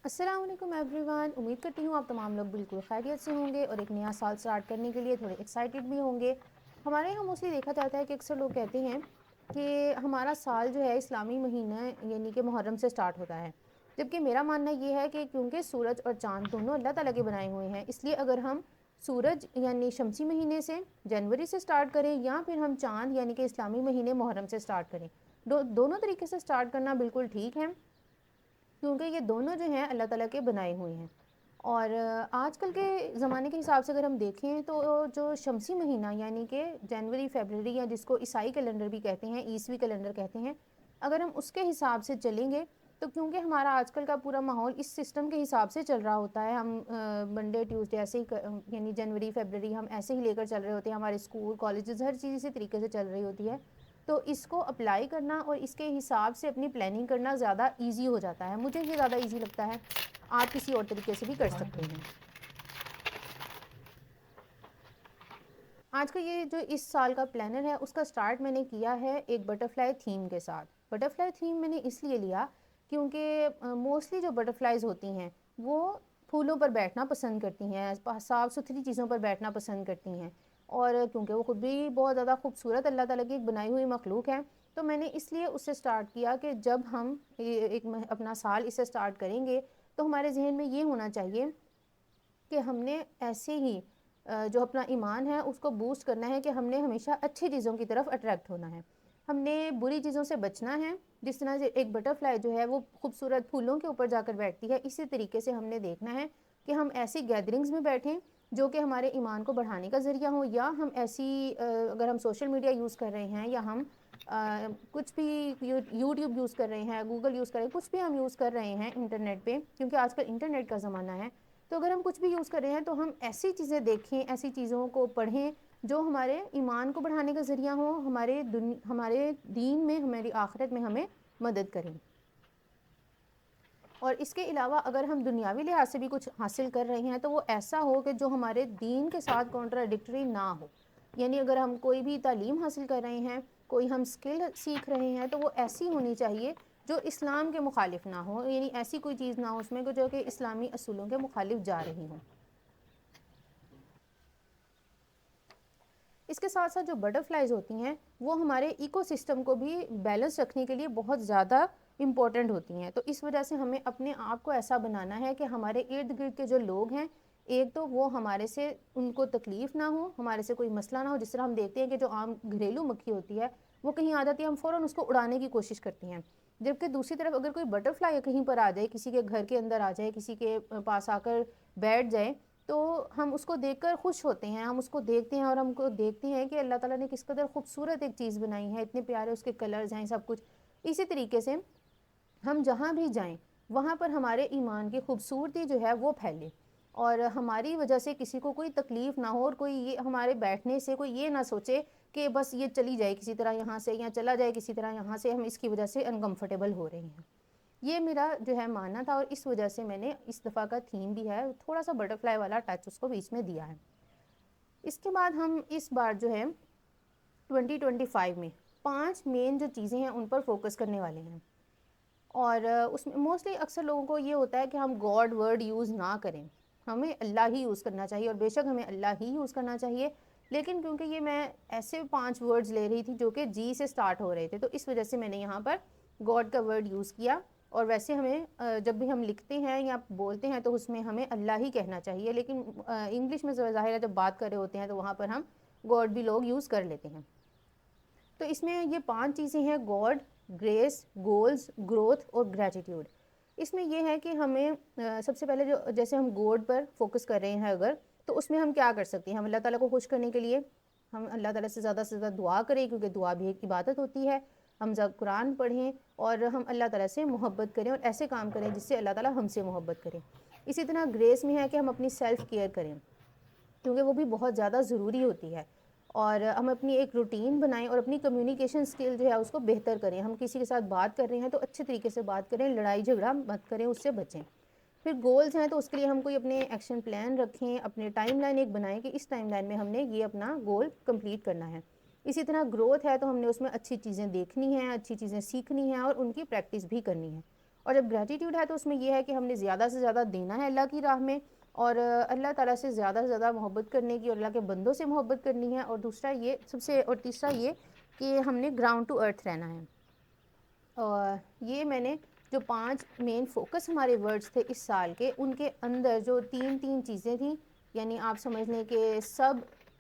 السلام علیکم every one, امید کرتی ہوں آپ تمام لوگ بالکل خیریت سے ہوں گے اور ایک نیا سال سٹارٹ کرنے کے لیے تھوڑے ایکسائٹیڈ بھی ہوں گے۔ ہمارے یہاں موسٹلی دیکھا جاتا ہے کہ اکثر لوگ کہتے ہیں کہ ہمارا سال جو ہے اسلامی مہینہ یعنی کہ محرم سے سٹارٹ ہوتا ہے، جبکہ میرا ماننا یہ ہے کہ کیونکہ سورج اور چاند دونوں اللہ تعالیٰ کے بنائے ہوئے ہیں، اس لیے اگر ہم سورج یعنی شمسی مہینے سے جنوری سے سٹارٹ کریں یا پھر ہم چاند یعنی کہ اسلامی مہینے محرم سے سٹارٹ کریں، دونوں طریقے سے سٹارٹ کرنا بالکل ٹھیک ہے، کیونکہ یہ دونوں جو ہیں اللہ تعالیٰ کے بنائے ہوئے ہیں۔ اور آج کل کے زمانے کے حساب سے اگر ہم دیکھیں تو جو شمسی مہینہ یعنی کہ جنوری فیبرری یا جس کو عیسائی کیلنڈر بھی کہتے ہیں، عیسوی کیلنڈر کہتے ہیں، اگر ہم اس کے حساب سے چلیں گے تو کیونکہ ہمارا آج کل کا پورا ماحول اس سسٹم کے حساب سے چل رہا ہوتا ہے، ہم منڈے ٹیوزڈے ایسے ہی یعنی جنوری فیبرری ہم ایسے ہی لے کر چل رہے ہوتے ہیں، ہمارے اسکول کالجز ہر چیز اسی طریقے سے چل رہی ہوتی ہے، تو اس کو اپلائی کرنا اور اس کے حساب سے اپنی پلاننگ کرنا زیادہ ایزی ہو جاتا ہے، مجھے یہ زیادہ ایزی لگتا ہے، آپ کسی اور طریقے سے بھی کر سکتے ہیں۔ آج کا یہ جو اس سال کا پلانر ہے اس کا سٹارٹ میں نے کیا ہے ایک بٹرفلائی تھیم کے ساتھ۔ بٹرفلائی تھیم میں نے اس لیے لیا کیونکہ موسٹلی جو بٹرفلائیز ہوتی ہیں وہ پھولوں پر بیٹھنا پسند کرتی ہیں، صاف ستھری چیزوں پر بیٹھنا پسند کرتی ہیں، اور کیونکہ وہ خود بھی بہت زیادہ خوبصورت اللہ تعالیٰ کی ایک بنائی ہوئی مخلوق ہے، تو میں نے اس لیے اس سے سٹارٹ کیا کہ جب ہم ایک اپنا سال اس سے سٹارٹ کریں گے تو ہمارے ذہن میں یہ ہونا چاہیے کہ ہم نے ایسے ہی جو اپنا ایمان ہے اس کو بوسٹ کرنا ہے کہ ہم نے ہمیشہ اچھی چیزوں کی طرف اٹریکٹ ہونا ہے، ہم نے بری چیزوں سے بچنا ہے۔ جس طرح سے ایک بٹرفلائی جو ہے وہ خوبصورت پھولوں کے اوپر جا کر بیٹھتی ہے، اسی طریقے سے ہم نے دیکھنا ہے کہ ہم ایسی گیدرنگز میں بیٹھیں جو کہ ہمارے ایمان کو بڑھانے کا ذریعہ ہو، یا ہم ایسی اگر ہم سوشل میڈیا یوز کر رہے ہیں یا ہم کچھ بھی یوٹیوب یوز کر رہے ہیں، گوگل یوز کر رہے ہیں، کچھ بھی ہم یوز کر رہے ہیں انٹرنیٹ پہ، کیونکہ آج کل انٹرنیٹ کا زمانہ ہے، تو اگر ہم کچھ بھی یوز کر رہے ہیں تو ہم ایسی چیزیں دیکھیں، ایسی چیزوں کو پڑھیں جو ہمارے ایمان کو بڑھانے کا ذریعہ ہوں، ہمارے دین میں، ہماری آخرت میں ہمیں مدد کریں۔ اور اس کے علاوہ اگر ہم دنیاوی لحاظ سے بھی کچھ حاصل کر رہے ہیں تو وہ ایسا ہو کہ جو ہمارے دین کے ساتھ کانٹراڈکٹری نہ ہو، یعنی اگر ہم کوئی بھی تعلیم حاصل کر رہے ہیں، کوئی ہم سکل سیکھ رہے ہیں تو وہ ایسی ہونی چاہیے جو اسلام کے مخالف نہ ہو، یعنی ایسی کوئی چیز نہ ہو اس میں جو کہ اسلامی اصولوں کے مخالف جا رہی ہوں۔ اس کے ساتھ ساتھ جو بٹرفلائیز ہوتی ہیں وہ ہمارے ایکو سسٹم کو بھی بیلنس رکھنے کے لیے بہت زیادہ امپورٹنٹ ہوتی ہیں، تو اس وجہ سے ہمیں اپنے آپ کو ایسا بنانا ہے کہ ہمارے ارد گرد کے جو لوگ ہیں ایک تو وہ ہمارے سے ان کو تکلیف نہ ہو، ہمارے سے کوئی مسئلہ نہ ہو، جس طرح ہم دیکھتے ہیں کہ جو عام گھریلو مکھی ہوتی ہے وہ کہیں آ جاتی ہے، ہم فوراً اس کو اڑانے کی کوشش کرتے ہیں، جبکہ دوسری طرف اگر کوئی بٹرفلائی کہیں پر آ جائے، کسی کے گھر کے اندر آ جائے، کسی کے پاس آ کر بیٹھ جائے، تو ہم اس کو دیکھ کر خوش ہوتے ہیں، ہم اس کو دیکھتے ہیں اور ہم کو دیکھتے ہیں کہ اللہ تعالیٰ نے کس قدر خوبصورت ایک چیز بنائی ہے، اتنے پیارے اس کے کلرز ہیں، سب کچھ۔ اسی طریقے سے ہم جہاں بھی جائیں وہاں پر ہمارے ایمان کی خوبصورتی جو ہے وہ پھیلے، اور ہماری وجہ سے کسی کو کوئی تکلیف نہ ہو، اور کوئی یہ ہمارے بیٹھنے سے کوئی یہ نہ سوچے کہ بس یہ چلی جائے کسی طرح یہاں سے، یا چلا جائے کسی طرح یہاں سے، ہم اس کی وجہ سے انکمفرٹیبل ہو رہے ہیں۔ یہ میرا جو ہے ماننا تھا، اور اس وجہ سے میں نے اس دفعہ کا تھیم بھی ہے تھوڑا سا بٹرفلائی والا ٹچ اس کو بیچ میں دیا ہے۔ اس کے بعد ہم اس بار جو ہے 2025 میں 5 مین جو چیزیں ہیں ان پر فوکس کرنے والے ہیں، اور اس میں موسٹلی اکثر لوگوں کو یہ ہوتا ہے کہ ہم گاڈ ورڈ یوز نہ کریں، ہمیں اللہ ہی یوز کرنا چاہیے، اور بے شک ہمیں اللہ ہی یوز کرنا چاہیے، لیکن کیونکہ یہ میں ایسے 5 ورڈز لے رہی تھی جو کہ جی سے سٹارٹ ہو رہے تھے، تو اس وجہ سے میں نے یہاں پر گاڈ کا ورڈ یوز کیا، اور ویسے ہمیں جب بھی ہم لکھتے ہیں یا بولتے ہیں تو اس میں ہمیں اللہ ہی کہنا چاہیے، لیکن انگلش میں ظاہر ہے جب بات کر رہے ہوتے ہیں تو وہاں پر ہم گاڈ بھی لوگ یوز کر لیتے ہیں۔ تو اس میں یہ 5 چیزیں ہیں: گاڈ، گریس، گولز، گروتھ اور گریٹیٹیوڈ۔ اس میں یہ ہے کہ ہمیں سب سے پہلے جیسے ہم گاڈ پر فوکس کر رہے ہیں اگر، تو اس میں ہم کیا کر سکتے ہیں؟ ہم اللہ تعالیٰ کو خوش کرنے کے لیے ہم اللہ تعالیٰ سے زیادہ دعا کریں، کیونکہ دعا بھی ایک عبادت ہوتی ہے، ہم قرآن پڑھیں اور ہم اللہ تعالیٰ سے محبت کریں اور ایسے کام کریں جس سے اللہ تعالیٰ ہم سے محبت کریں۔ اسی طرح گریس میں ہے کہ ہم اپنی سیلف کیئر کریں، کیونکہ وہ بھی بہت زیادہ ضروری ہوتی ہے، اور ہم اپنی ایک روٹین بنائیں اور اپنی کمیونیکیشن سکل جو ہے اس کو بہتر کریں، ہم کسی کے ساتھ بات کر رہے ہیں تو اچھے طریقے سے بات کریں، لڑائی جھگڑا مت کریں، اس سے بچیں۔ پھر گولز ہیں تو اس کے لیے ہم کوئی اپنے ایکشن پلان رکھیں، اپنے ٹائم لائن ایک بنائیں کہ اس ٹائم لائن میں ہم نے یہ اپنا گول کمپلیٹ کرنا ہے۔ اسی طرح گروتھ ہے تو ہم نے اس میں اچھی چیزیں دیکھنی ہیں، اچھی چیزیں سیکھنی ہیں اور ان کی پریکٹس بھی کرنی ہے۔ اور جب گریٹیٹیوڈ ہے تو اس میں یہ ہے کہ ہم نے زیادہ سے زیادہ دینا ہے اللہ کی راہ میں، اور اللہ تعالیٰ سے زیادہ محبت کرنے کی، اور اللہ کے بندوں سے محبت کرنی ہے، اور دوسرا یہ اور تیسرا یہ کہ ہم نے گراؤنڈ ٹو ارتھ رہنا ہے۔ اور یہ میں نے جو 5 مین فوکس ہمارے ورڈز تھے اس سال کے، ان کے اندر جو 3 چیزیں تھیں، یعنی آپ سمجھ لیں کہ سب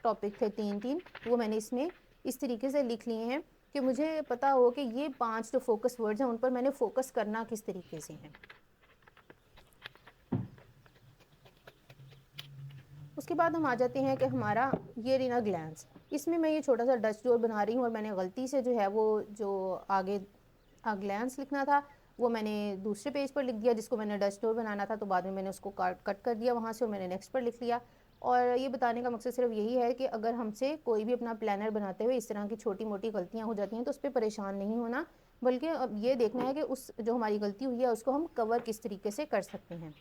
ٹاپک تھے 3 وہ میں نے اس میں اس طریقے سے لکھ لیے ہیں کہ مجھے پتا ہو کہ یہ 5 جو فوکس ورڈز ہیں ان پر میں نے فوکس کرنا کس طریقے سے ہے۔ اس کے بعد ہم آ جاتے ہیں کہ ہمارا یہ رینا گلانس، اس میں یہ چھوٹا سا ڈچ ڈور بنا رہی ہوں، اور میں نے غلطی سے جو ہے وہ جو آگے گلانس لکھنا تھا وہ میں نے دوسرے پیج پر لکھ دیا، جس کو میں نے ڈچ ڈور بنانا تھا، تو بعد میں نے اس کو کٹ کر دیا وہاں سے، اور میں نے نیکسٹ پر لکھ لیا۔ اور یہ بتانے کا مقصد صرف یہی ہے کہ اگر ہم سے کوئی بھی اپنا پلانر بناتے ہوئے اس طرح کی چھوٹی موٹی غلطیاں ہو جاتی ہیں تو اس پہ پریشان نہیں ہونا، بلکہ اب یہ دیکھنا ہے کہ اس جو ہماری غلطی ہوئی ہے اس کو ہم کور کس طریقے سے کر سکتے ہیں۔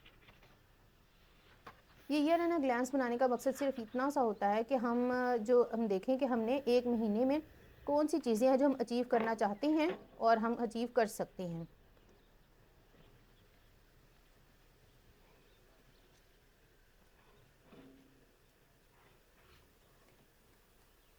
یہ ایئر اینڈ گلانس بنانے کا مقصد صرف اتنا سا ہوتا ہے کہ ہم دیکھیں کہ ہم نے ایک مہینے میں کون سی چیزیں ہیں جو ہم اچیو کرنا چاہتے ہیں اور ہم اچیو کر سکتے ہیں۔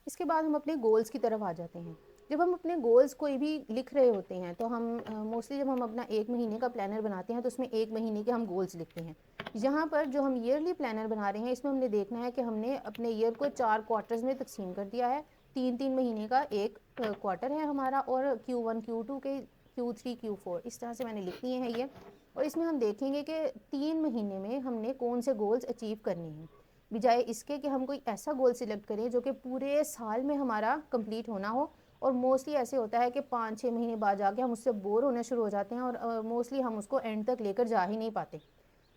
اس کے بعد ہم اپنے گولز کی طرف آ جاتے ہیں۔ جب ہم اپنے گولز کوئی بھی لکھ رہے ہوتے ہیں تو ہم موسٹلی جب ہم اپنا 1 مہینے کا پلانر بناتے ہیں تو اس میں 1 مہینے کے ہم گولز لکھتے ہیں۔ یہاں پر جو ہم ایئرلی پلانر بنا رہے ہیں اس میں ہم نے دیکھنا ہے کہ ہم نے اپنے ایئر کو 4 کوارٹرز میں تقسیم کر دیا ہے، 3 مہینے کا ایک کوارٹر ہے ہمارا، اور Q1 Q2 کے Q3 Q4 اس طرح سے میں نے لکھ لیے ہیں یہ۔ اور اس میں ہم دیکھیں گے کہ 3 مہینے میں ہم نے کون سے گولز اچیو کرنے ہیں، بجائے اس کے کہ ہم کوئی ایسا گول سلیکٹ کریں جو کہ پورے سال میں ہمارا کمپلیٹ ہونا ہو۔ اور موسٹلی ایسے ہوتا ہے کہ 5-6 مہینے بعد جا کے ہم اس سے بور ہونا شروع ہو جاتے ہیں، اور موسٹلی ہم اس کو اینڈ تک لے کر جا ہی نہیں پاتے۔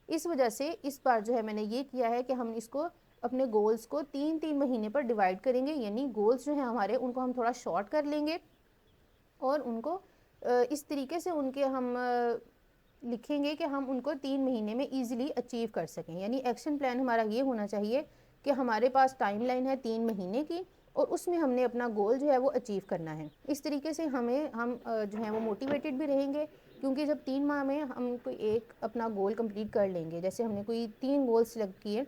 اس وجہ سے اس بار جو ہے میں نے یہ کیا ہے کہ ہم اس کو اپنے گولز کو 3 مہینے پر ڈیوائیڈ کریں گے، یعنی گولز جو ہیں ہمارے ان کو ہم تھوڑا شارٹ کر لیں گے، اور ان کو اس طریقے سے ان کے ہم لکھیں گے کہ ہم ان کو 3 مہینے میں ایزیلی اچیو کر سکیں۔ یعنی ایکشن پلان ہمارا یہ ہونا چاہیے کہ ہمارے پاس ٹائم لائن ہے 3 مہینے کی، اور اس میں ہم نے اپنا گول جو ہے وہ اچیو کرنا ہے۔ اس طریقے سے ہم جو ہیں وہ موٹیویٹڈ بھی رہیں گے، کیونکہ جب 3 ماہ میں ہم کوئی ایک اپنا گول کمپلیٹ کر لیں گے، جیسے ہم نے کوئی 3 گول سلیکٹ کیے،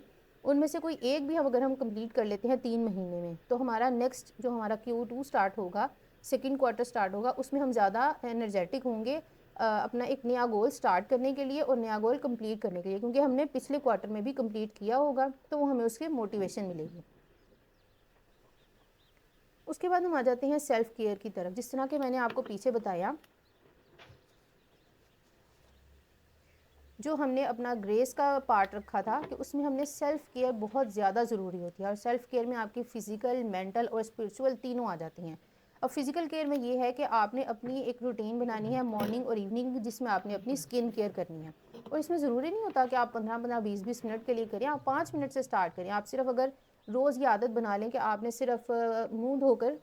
ان میں سے کوئی ایک بھی اگر ہم کمپلیٹ کر لیتے ہیں 3 مہینے میں، تو ہمارا نیکسٹ جو ہمارا Q2 سٹارٹ ہوگا، سیکنڈ کوارٹر سٹارٹ ہوگا، اس میں ہم زیادہ انرجیٹک ہوں گے اپنا ایک نیا گول سٹارٹ کرنے کے لیے اور نیا گول کمپلیٹ کرنے کے لیے، کیونکہ ہم نے پچھلے کوارٹر میں بھی کمپلیٹ کیا ہوگا، تو وہ ہمیں اس کے موٹیویشن ملے گی۔ اس کے بعد ہم آ جاتے ہیں سیلف کیئر کی طرف۔ جس طرح کہ میں نے آپ کو پیچھے بتایا، جو ہم نے اپنا گریس کا پارٹ رکھا تھا کہ اس میں ہم نے سیلف کیئر بہت زیادہ ضروری ہوتی ہے، اور سیلف کیئر میں آپ کی فزیکل، مینٹل اور اسپرچول تینوں آ جاتی ہیں۔ اب فزیکل کیئر میں یہ ہے کہ آپ نے اپنی ایک روٹین بنانی ہے مارننگ اور ایوننگ، جس میں آپ نے اپنی اسکن کیئر کرنی ہے، اور اس میں ضروری نہیں ہوتا کہ آپ 15-15 20-20 منٹ کے لیے کریں، آپ 5 منٹ سے سٹارٹ کریں۔ آپ صرف اگر روز یہ عادت بنا لیں کہ آپ نے صرف منہ دھو کر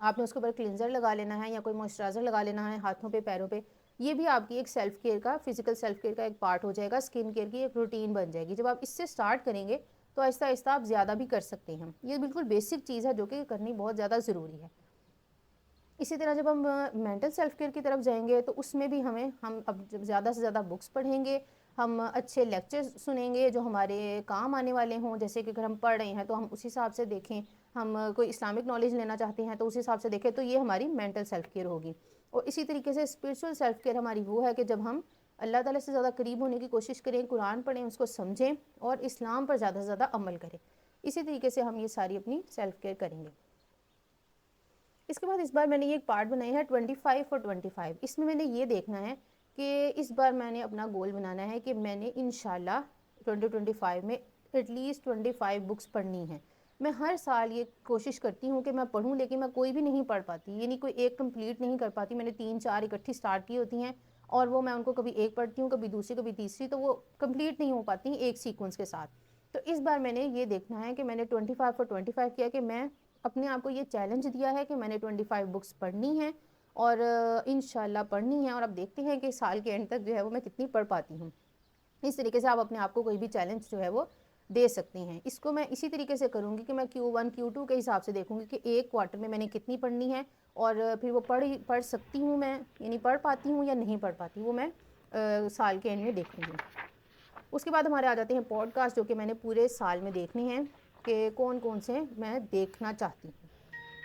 آپ نے اس کے اوپر کلینزر لگا لینا ہے یا کوئی موئسچرائزر لگا لینا ہے ہاتھوں پہ، پیروں پہ، یہ بھی آپ کی ایک سیلف کیئر کا، فزیکل سیلف کیئر کا ایک پارٹ ہو جائے گا، اسکن کیئر کی ایک روٹین بن جائے گی۔ جب آپ اس سے سٹارٹ کریں گے تو آہستہ آہستہ آپ زیادہ بھی کر سکتے ہیں۔ یہ بالکل بیسک چیز ہے جو کہ کرنی بہت زیادہ ضروری ہے۔ اسی طرح جب ہم مینٹل سیلف کیئر کی طرف جائیں گے تو اس میں بھی ہم اب جب زیادہ سے زیادہ بکس پڑھیں گے، ہم اچھے لیکچر سنیں گے جو ہمارے کام آنے والے ہوں، جیسے کہ اگر ہم پڑھ رہے ہیں تو ہم اس حساب سے دیکھیں، ہم کوئی اسلامک نالج لینا چاہتے ہیں تو اس حساب سے دیکھیں، تو یہ ہماری مینٹل سیلف کیئر ہوگی۔ اور اسی طریقے سے اسپرچول سیلف کیئر ہماری وہ ہے کہ جب ہم اللہ تعالیٰ سے زیادہ قریب ہونے کی کوشش کریں، قرآن پڑھیں، اس کو سمجھیں اور اسلام پر زیادہ سے زیادہ عمل کریں۔ اسی طریقے سے ہم یہ ساری اپنی سیلف کیئر کریں گے۔ اس کے بعد اس بار میں نے یہ ایک پارٹ بنائی ہے 25 اور 25۔ اس میں میں نے یہ دیکھنا ہے کہ اس بار میں نے اپنا گول بنانا ہے کہ میں نے انشاءاللہ 2025 میں ایٹ لیسٹ 25 بکس پڑھنی ہیں۔ میں ہر سال یہ کوشش کرتی ہوں کہ میں پڑھوں، لیکن میں کوئی بھی نہیں پڑھ پاتی، یعنی کوئی ایک کمپلیٹ نہیں کر پاتی۔ میں نے 3-4 اکٹھی سٹارٹ کی ہوتی ہیں، اور وہ میں ان کو کبھی ایک پڑھتی ہوں، کبھی دوسری، کبھی تیسری، تو وہ کمپلیٹ نہیں ہو پاتی ایک سیکوینس کے ساتھ۔ تو اس بار میں نے یہ دیکھنا ہے کہ میں نے 25 اور 25 کیا کہ میں اپنے آپ کو یہ چیلنج دیا ہے کہ میں نے 25 بکس پڑھنی ہیں، اور انشاءاللہ پڑھنی ہیں، اور اب دیکھتے ہیں کہ سال کے اینڈ تک جو ہے وہ میں کتنی پڑھ پاتی ہوں۔ اس طریقے سے آپ اپنے آپ کو کوئی بھی چیلنج جو ہے وہ دے سکتی ہیں. اس کو میں اسی طریقے سے کروں گی کہ میں Q1 Q2 کے حساب سے دیکھوں گی کہ ایک کوارٹر میں نے کتنی پڑھنی ہے, اور پھر وہ پڑھ سکتی ہوں میں, یعنی پڑھ پاتی ہوں یا نہیں پڑھ پاتی, وہ میں سال کے اینڈ میں دیکھوں گی. اس کے بعد ہمارے آ جاتے ہیں پوڈ کاسٹ, جو کہ میں نے پورے سال میں دیکھنی ہیں کہ کون کون سے میں دیکھنا چاہتی ہوں.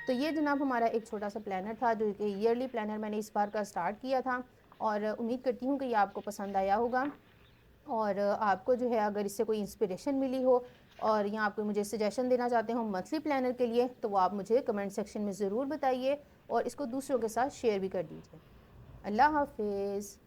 تو یہ جناب ہمارا ایک چھوٹا سا پلانر تھا, جو کہ ایئرلی پلانر میں نے اس بار کا سٹارٹ کیا تھا, اور امید کرتی ہوں کہ یہ آپ کو پسند آیا ہوگا, اور آپ کو جو ہے اگر اس سے کوئی انسپریشن ملی ہو, اور یا آپ کو مجھے سجیشن دینا چاہتے ہوں منتھلی پلانر کے لیے, تو وہ آپ مجھے کمنٹ سیکشن میں ضرور بتائیے, اور اس کو دوسروں کے ساتھ شیئر بھی کر دیجیے. اللہ حافظ.